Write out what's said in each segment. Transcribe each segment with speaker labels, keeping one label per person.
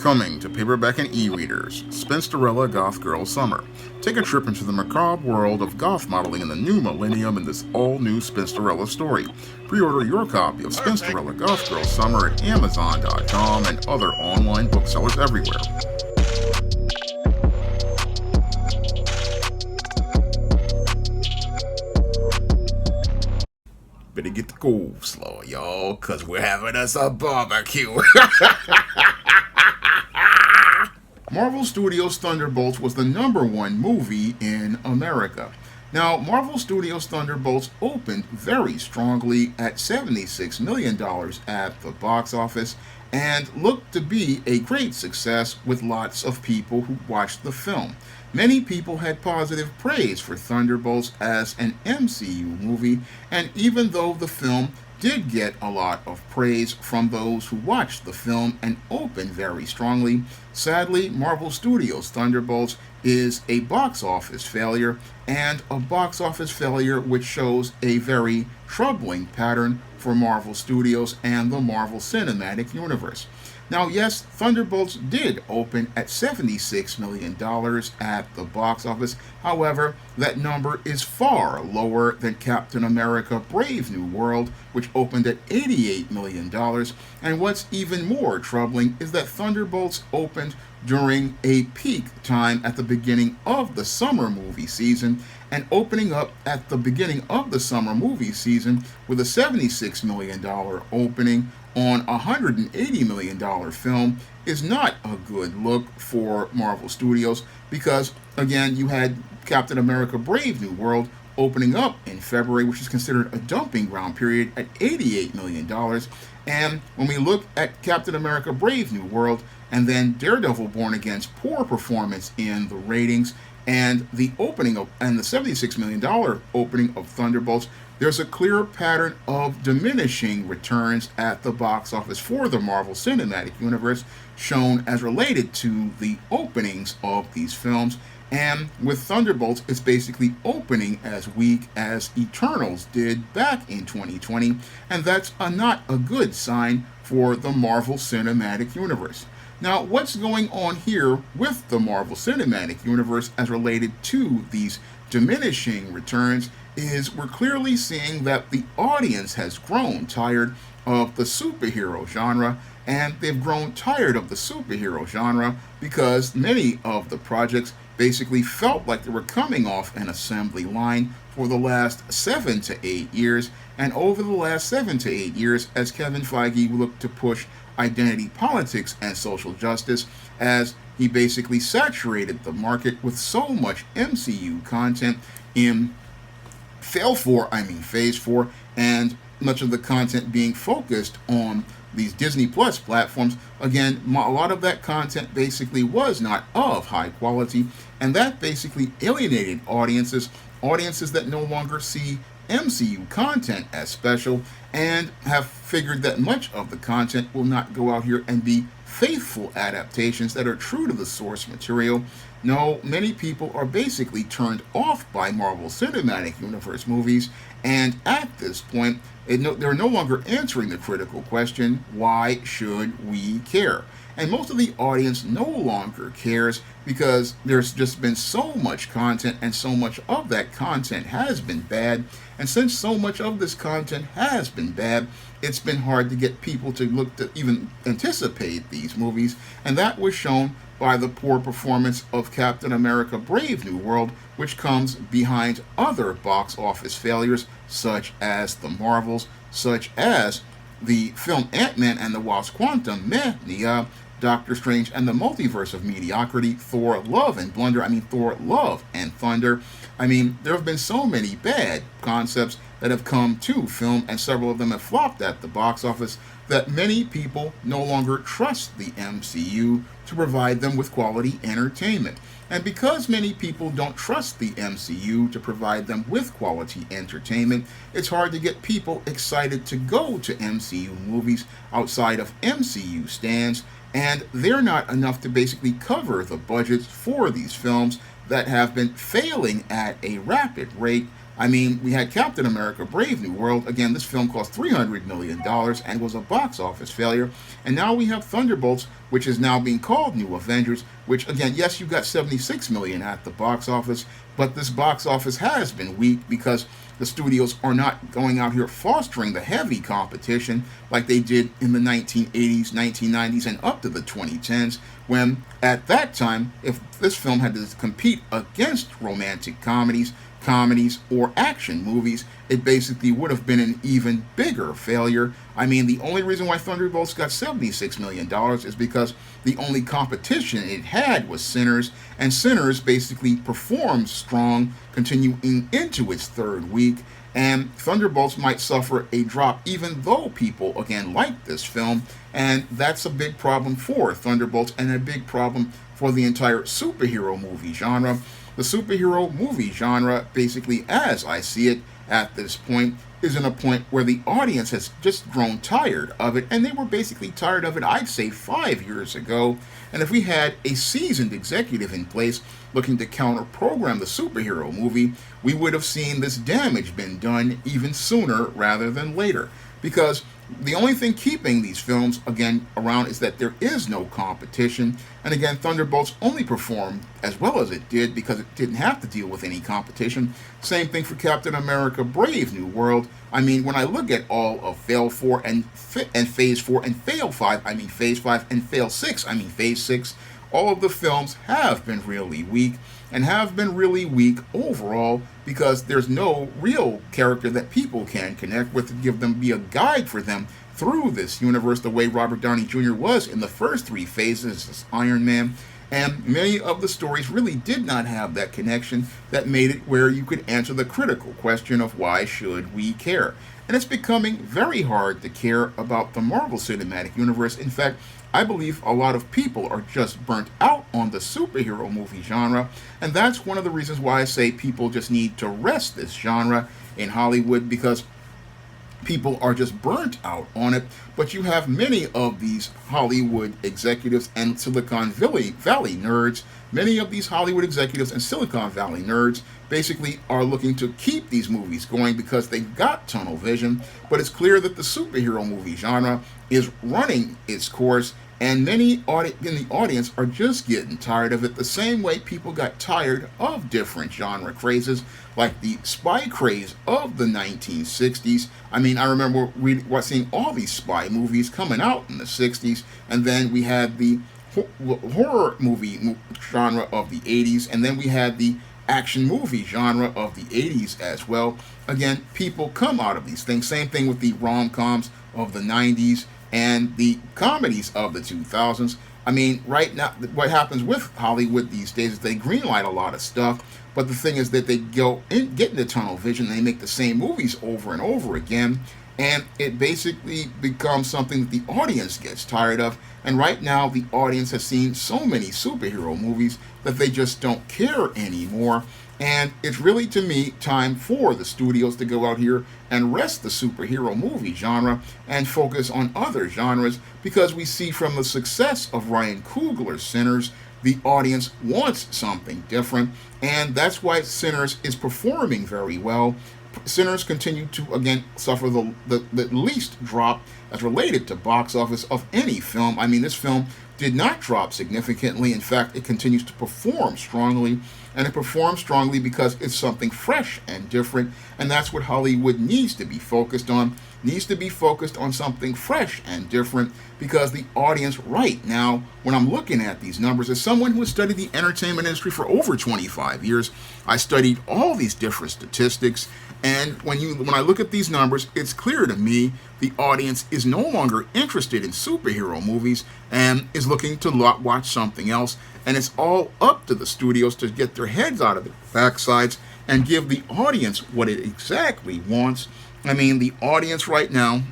Speaker 1: Coming to paperback and e-readers, Spinsterella Goth Girl Summer. Take a trip into the macabre world of goth modeling in the new millennium in this all-new Spinsterella story. Pre-order your copy of Spinsterella Goth Girl Summer at Amazon.com and other online booksellers everywhere. Better get the coleslaw, y'all, cause we're having us a barbecue. Marvel Studios' Thunderbolts was the #1 movie in America. Now, Marvel Studios' Thunderbolts opened very strongly at $76 million at the box office and looked to be a great success with lots of people who watched the film. Many people had positive praise for Thunderbolts as an MCU movie, and even though the film did get a lot of praise from those who watched the film and opened very strongly, sadly, Marvel Studios' Thunderbolts is a box office failure, and a box office failure which shows a very troubling pattern for Marvel Studios and the Marvel Cinematic Universe. Now, yes, Thunderbolts did open at $76 million at the box office. However, that number is far lower than Captain America Brave New World, which opened at $88 million. And what's even more troubling is that Thunderbolts opened during a peak time at the beginning of the summer movie season, and opening up at the beginning of the summer movie season with a $76 million opening on a $180 million film is not a good look for Marvel Studios because, again, you had Captain America Brave New World opening up in February, which is considered a dumping ground period, at $88 million. And when we look at Captain America Brave New World and then Daredevil Born Again's poor performance in the ratings and the opening of and the $76 million opening of Thunderbolts, there's a clear pattern of diminishing returns at the box office for the Marvel Cinematic Universe, shown as related to the openings of these films. And with Thunderbolts, it's basically opening as weak as Eternals did back in 2020, and that's not a good sign for the Marvel Cinematic Universe. Now, what's going on here with the Marvel Cinematic Universe as related to these diminishing returns is we're clearly seeing that the audience has grown tired of the superhero genre, and they've grown tired of the superhero genre because many of the projects basically felt like they were coming off an assembly line for the last 7 to 8 years, and over the last 7 to 8 years, as Kevin Feige looked to push identity politics and social justice, as he basically saturated the market with so much MCU content in Phase 4, and much of the content being focused on these Disney Plus platforms. Again, a lot of that content basically was not of high quality, and that basically alienated audiences that no longer see MCU content as special and have figured that much of the content will not go out here and be faithful adaptations that are true to the source material. No, many people are basically turned off by Marvel Cinematic Universe movies, and at this point, they're no longer answering the critical question, why should we care? And most of the audience no longer cares because there's just been so much content, and so much of that content has been bad. And since so much of this content has been bad, it's been hard to get people to look to even anticipate these movies. And that was shown by the poor performance of Captain America Brave New World, which comes behind other box office failures such as the Marvels, such as the film Ant-Man and the Wasp: Quantumania, Doctor Strange and the Multiverse of Mediocrity, Thor: Love and Thunder. I mean, there have been so many bad concepts that have come to film, and several of them have flopped at the box office, that many people no longer trust the MCU to provide them with quality entertainment. And because many people don't trust the MCU to provide them with quality entertainment, it's hard to get people excited to go to MCU movies outside of MCU stands, and they're not enough to basically cover the budgets for these films that have been failing at a rapid rate I mean, we had Captain America Brave New World. Again, this film cost $300 million and was a box office failure. And now we have Thunderbolts, which is now being called New Avengers, which, again, yes, you got $76 million at the box office, but this box office has been weak because the studios are not going out here fostering the heavy competition like they did in the 1980s, 1990s, and up to the 2010s, when at that time, if this film had to compete against romantic comedies, or action movies, it basically would have been an even bigger failure. I mean, the only reason why Thunderbolts got $76 million is because the only competition it had was Sinners, and Sinners basically performed strong, continuing into its third week, and Thunderbolts might suffer a drop even though people, again, like this film, and that's a big problem for Thunderbolts and a big problem for the entire superhero movie genre. The superhero movie genre, basically, as I see it at this point, is in a point where the audience has just grown tired of it, and they were basically tired of it, I'd say, 5 years ago. And if we had a seasoned executive in place looking to counter-program the superhero movie, we would have seen this damage been done even sooner rather than later. Because the only thing keeping these films, again, around is that there is no competition. And again, Thunderbolts only performed as well as it did because it didn't have to deal with any competition. Same thing for Captain America Brave New World. I mean, when I look at all of Fail 4 and Phase 4 and Fail 5, I mean Phase 5, and Fail 6, I mean Phase 6, all of the films have been really weak, and have been really weak overall because there's no real character that people can connect with to give them, be a guide for them through this universe the way Robert Downey Jr. was in the first three phases as Iron Man. And many of the stories really did not have that connection that made it where you could answer the critical question of why should we care. And it's becoming very hard to care about the Marvel Cinematic Universe. In fact, I believe a lot of people are just burnt out on the superhero movie genre, and that's one of the reasons why I say people just need to rest this genre in Hollywood, because people are just burnt out on it. But you have many of these Hollywood executives and Silicon Valley nerds. Many of these Hollywood executives and Silicon Valley nerds basically are looking to keep these movies going because they've got tunnel vision. But it's clear that the superhero movie genre is running its course, and many in the audience are just getting tired of it the same way people got tired of different genre crazes, like the spy craze of the 1960s. I mean, I remember seeing all these spy movies coming out in the 60s, and then we had the horror movie genre of the 80s, and then we had the action movie genre of the 80s as well. Again, people come out of these things. Same thing with the rom-coms of the 90s and the comedies of the 2000s. I mean, right now, what happens with Hollywood these days is they greenlight a lot of stuff, but the thing is that they get into tunnel vision, and they make the same movies over and over again, and it basically becomes something that the audience gets tired of. And right now, the audience has seen so many superhero movies that they just don't care anymore. And it's really, to me, time for the studios to go out here and rest the superhero movie genre and focus on other genres, because we see from the success of Ryan Coogler's Sinners, the audience wants something different, and that's why Sinners is performing very well. Sinners continue to, again, suffer the least drop as related to box office of any film. I mean, this film did not drop significantly. In fact, it continues to perform strongly, and it performs strongly because it's something fresh and different, and that's what Hollywood needs to be focused on. Needs to be focused on something fresh and different, because the audience right now, when I'm looking at these numbers, as someone who has studied the entertainment industry for over 25 years, I studied all these different statistics, and when I look at these numbers, it's clear to me the audience is no longer interested in superhero movies and is looking to watch something else. And it's all up to the studios to get their heads out of their backsides and give the audience what it exactly wants. I mean, the audience right now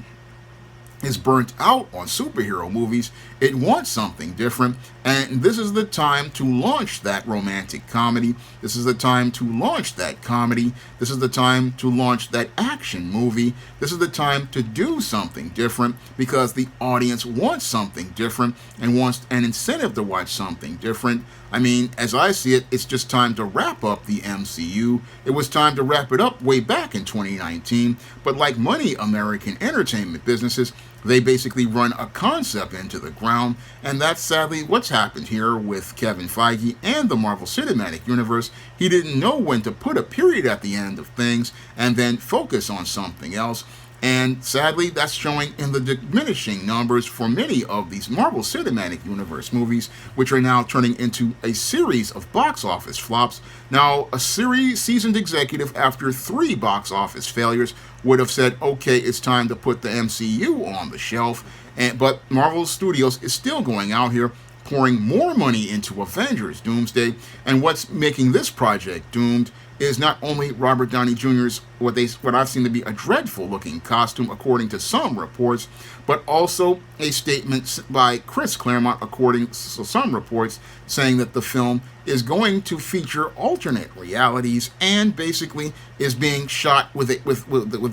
Speaker 1: is burnt out on superhero movies. It wants something different, and this is the time to launch that romantic comedy. This is the time to launch that comedy. This is the time to launch that action movie. This is the time to do something different because the audience wants something different and wants an incentive to watch something different. I mean, as I see it, it's just time to wrap up the MCU. It was time to wrap it up way back in 2019, but like many American entertainment businesses, they basically run a concept into the ground, and that's sadly what's happened here with Kevin Feige and the Marvel Cinematic Universe. He didn't know when to put a period at the end of things and then focus on something else. And sadly, that's showing in the diminishing numbers for many of these Marvel Cinematic Universe movies, which are now turning into a series of box office flops. Now, a seasoned executive after 3 box office failures would have said, okay, it's time to put the MCU on the shelf. But Marvel Studios is still going out here pouring more money into Avengers Doomsday. And what's making this project doomed is not only Robert Downey Jr.'s what I've seen to be a dreadful looking costume according to some reports, but also a statement by Chris Claremont according to some reports saying that the film is going to feature alternate realities and basically is being shot with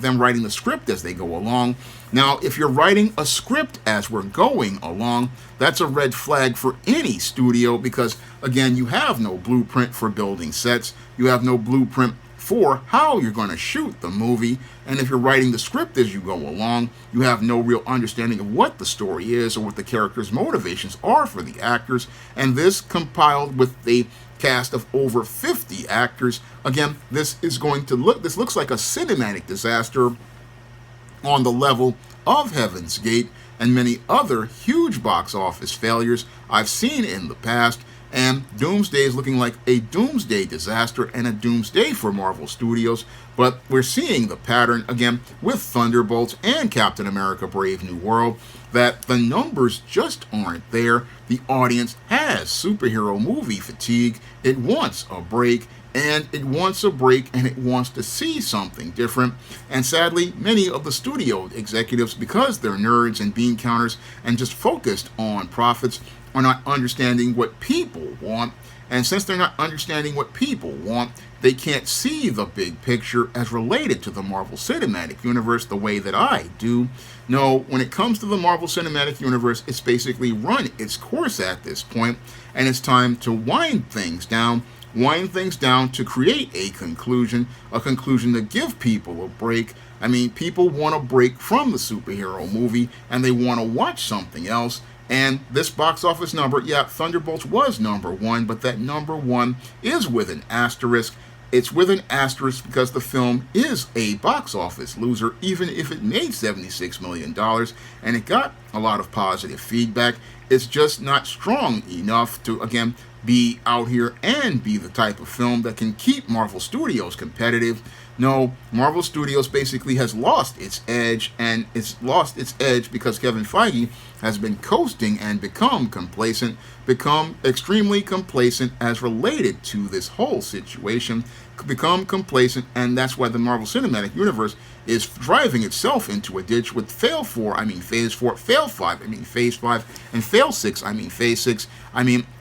Speaker 1: them writing the script as they go along. Now, if you're writing a script as we're going along, that's a red flag for any studio because, again, you have no blueprint for building sets. You have no blueprint for how you're going to shoot the movie. And if you're writing the script as you go along, you have no real understanding of what the story is or what the characters' motivations are for the actors. And this compiled with a cast of over 50 actors. Again, this looks like a cinematic disaster on the level of Heaven's Gate and many other huge box office failures I've seen in the past. And Doomsday is looking like a doomsday disaster and a doomsday for Marvel Studios. But we're seeing the pattern again with Thunderbolts and Captain America Brave New World, that the numbers just aren't there. The audience has superhero movie fatigue. It wants a break. And it wants a break, and it wants to see something different. And sadly, many of the studio executives, because they're nerds and bean counters and just focused on profits, are not understanding what people want. And since they're not understanding what people want, they can't see the big picture as related to the Marvel Cinematic Universe the way that I do. No, when it comes to the Marvel Cinematic Universe, it's basically run its course at this point, and it's time to wind things down to create a conclusion to give people a break. I mean, people want a break from the superhero movie, and they want to watch something else. And this box office number, yeah, Thunderbolts was number 1, but that number 1 is with an asterisk. It's with an asterisk because the film is a box office loser, even if it made $76 million, and it got a lot of positive feedback. It's just not strong enough to, again, be out here and be the type of film that can keep Marvel Studios competitive. No, Marvel Studios basically has lost its edge, and it's lost its edge because Kevin Feige has been coasting and become extremely complacent as related to this whole situation, become complacent, and that's why the Marvel Cinematic Universe is driving itself into a ditch with Phase 4, Fail 5, Phase 5, and Fail 6, Phase 6.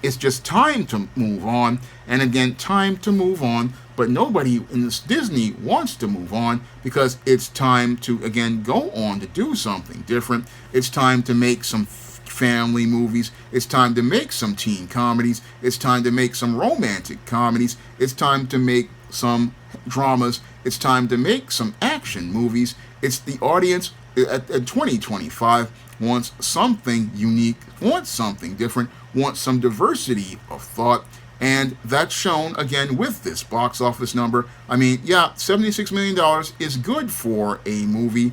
Speaker 1: It's just time to move on, and again, time to move on, but nobody in this Disney wants to move on because it's time to, again, go on to do something different. It's time to make some family movies. It's time to make some teen comedies. It's time to make some romantic comedies. It's time to make some dramas. It's time to make some action movies. It's the audience at 2025 wants something unique, wants something different, wants some diversity of thought. And that's shown, again, with this box office number. $76 million is good for a movie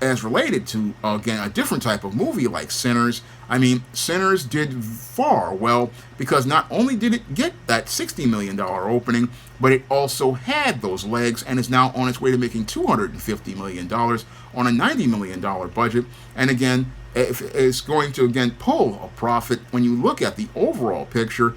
Speaker 1: as related to, again, a different type of movie like Sinners. Sinners did far well because not only did it get that $60 million opening, but it also had those legs and is now on its way to making $250 million on a $90 million budget. And again, it's going to, again, pull a profit. When you look at the overall picture,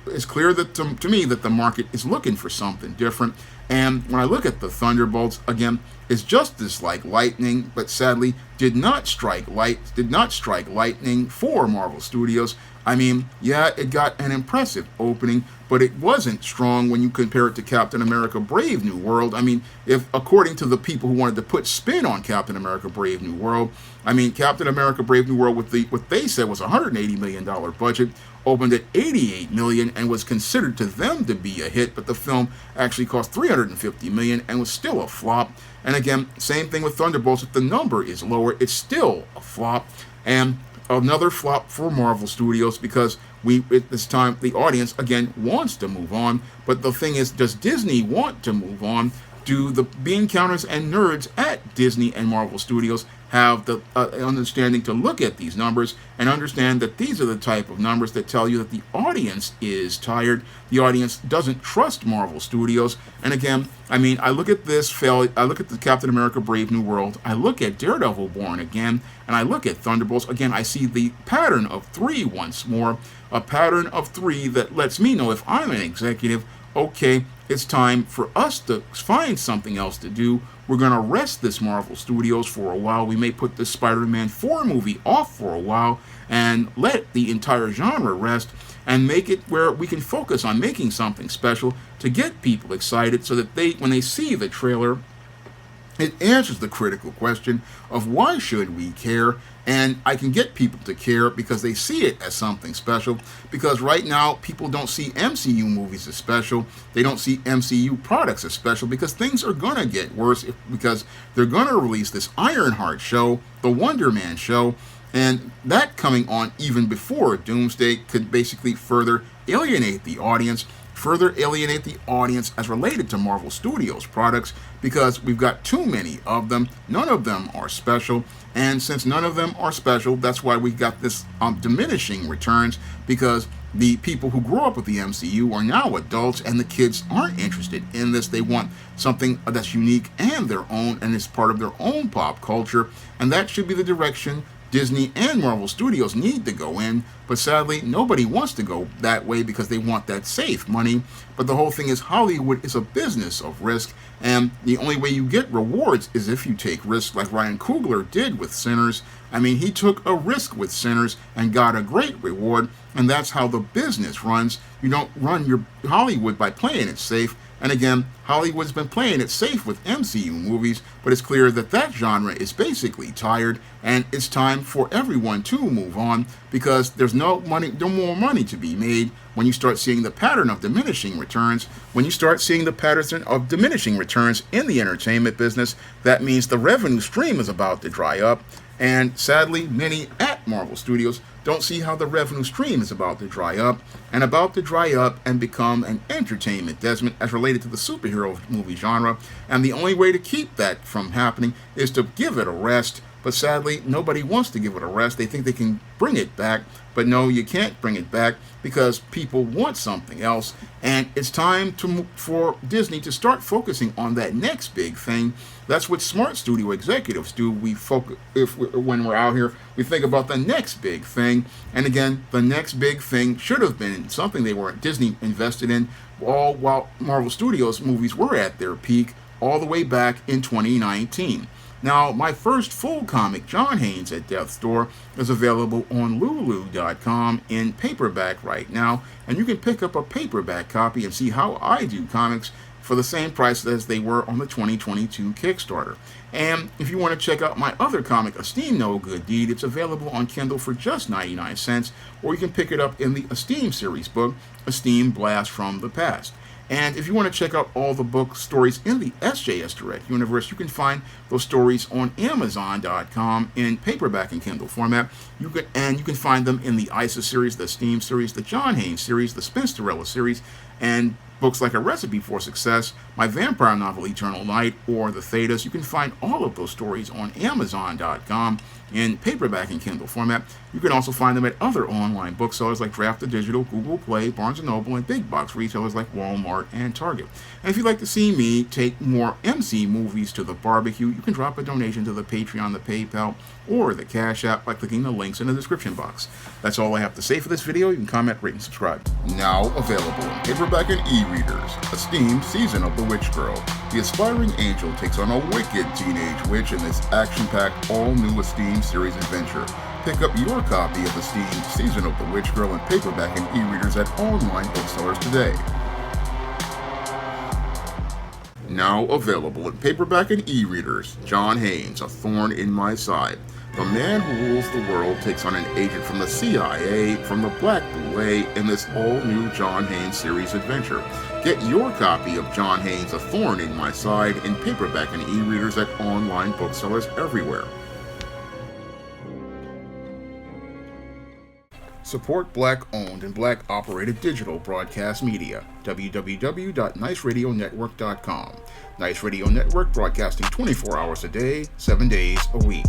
Speaker 1: it's clear that to me that the market is looking for something different. And when I look at the Thunderbolts, again, it's justice like lightning, but sadly did not strike lightning for Marvel Studios. I mean, yeah, it got an impressive opening, but it wasn't strong when you compare it to Captain America Brave New World. I mean, if according to the people who wanted to put spin on Captain America Brave New World, I mean, Captain America Brave New World with what they said was a $180 million budget opened at $88 million and was considered to them to be a hit, but the film actually cost $350 million and was still a flop. And again, same thing with Thunderbolts. If the number is lower, it's still a flop. And another flop for Marvel Studios because at this time the audience again wants to move on. But the thing is, does Disney want to move on? Do the bean counters and nerds at Disney and Marvel Studios have the understanding to look at these numbers and understand that these are the type of numbers that tell you that the audience is tired, the audience doesn't trust Marvel Studios? And again, I mean, I look at this fail, I look at the Captain America Brave New World, I look at Daredevil Born Again, and I look at Thunderbolts. Again, I see the pattern of three once more, a pattern of three that lets me know if I'm an executive, okay, it's time for us to find something else to do. We're going to rest this Marvel Studios for a while. We may put the Spider-Man 4 movie off for a while and let the entire genre rest and make it where we can focus on making something special to get people excited so that when they see the trailer, it answers the critical question of why should we care, and I can get people to care because they see it as something special. Because right now, people don't see MCU movies as special. They don't see MCU products as special because things are going to get worse because they're going to release this Ironheart show, the Wonder Man show, and that coming on even before Doomsday could basically further alienate the audience as related to Marvel Studios products because we've got too many of them. None of them are special. And since none of them are special, that's why we got this diminishing returns because the people who grew up with the MCU are now adults and the kids aren't interested in this. They want something that's unique and their own and is part of their own pop culture. And that should be the direction Disney and Marvel Studios need to go in, but sadly, nobody wants to go that way because they want that safe money. But the whole thing is Hollywood is a business of risk, and the only way you get rewards is if you take risks like Ryan Coogler did with Sinners. I mean, he took a risk with Sinners and got a great reward, and that's how the business runs. You don't run your Hollywood by playing it safe. And again, Hollywood's been playing it safe with MCU movies, but it's clear that that genre is basically tired, and it's time for everyone to move on because there's no more money to be made when you start seeing the pattern of diminishing returns. When you start seeing the pattern of diminishing returns in the entertainment business, that means the revenue stream is about to dry up. And sadly, many at Marvel Studios don't see how the revenue stream is about to dry up and become an entertainment destination as related to the superhero movie genre. And the only way to keep that from happening is to give it a rest. But sadly, nobody wants to give it a rest. They think they can bring it back. But no, you can't bring it back because people want something else. And it's time for Disney to start focusing on that next big thing. That's what smart studio executives do. When we're out here, we think about the next big thing. And again, the next big thing should have been something Disney invested in all while Marvel Studios movies were at their peak all the way back in 2019. Now, my first full comic, John Haynes at Death's Door, is available on Lulu.com in paperback right now, and you can pick up a paperback copy and see how I do comics for the same price as they were on the 2022 Kickstarter. And if you want to check out my other comic, Esteem No Good Deed, it's available on Kindle for just 99 cents, or you can pick it up in the Esteem series book, Esteem Blast from the Past. And if you want to check out all the book stories in the SJS Direct universe, you can find those stories on Amazon.com in paperback and Kindle format. You can find them in the ISIS series, the Steam series, the John Haynes series, the Spinsterella series, and books like A Recipe for Success, my vampire novel Eternal Night, or The Thetas. You can find all of those stories on Amazon.com. in paperback and Kindle format. You can also find them at other online booksellers like Draft to Digital, Google Play, Barnes & Noble, and big box retailers like Walmart and Target. And if you'd like to see me take more MC movies to the barbecue, you can drop a donation to the Patreon, the PayPal, or the Cash App by clicking the links in the description box. That's all I have to say for this video. You can comment, rate, and subscribe. Now available in paperback and e-readers, Esteemed Season of the Witch Girl. The aspiring angel takes on a wicked teenage witch in this action-packed, all-new Esteemed series adventure. Pick up your copy of Esteemed Season of the Witch Girl in paperback and e-readers at online booksellers today. Now available in paperback and e-readers, John Haynes, A Thorn in My Side. The man who rules the world takes on an agent from the CIA from the Black Boule in this all-new John Haynes series adventure. Get your copy of John Haynes' A Thorn in My Side in paperback and e-readers at online booksellers everywhere. Support Black-owned and Black-operated digital broadcast media. www.niceradionetwork.com. Nice Radio Network, broadcasting 24 hours a day, 7 days a week.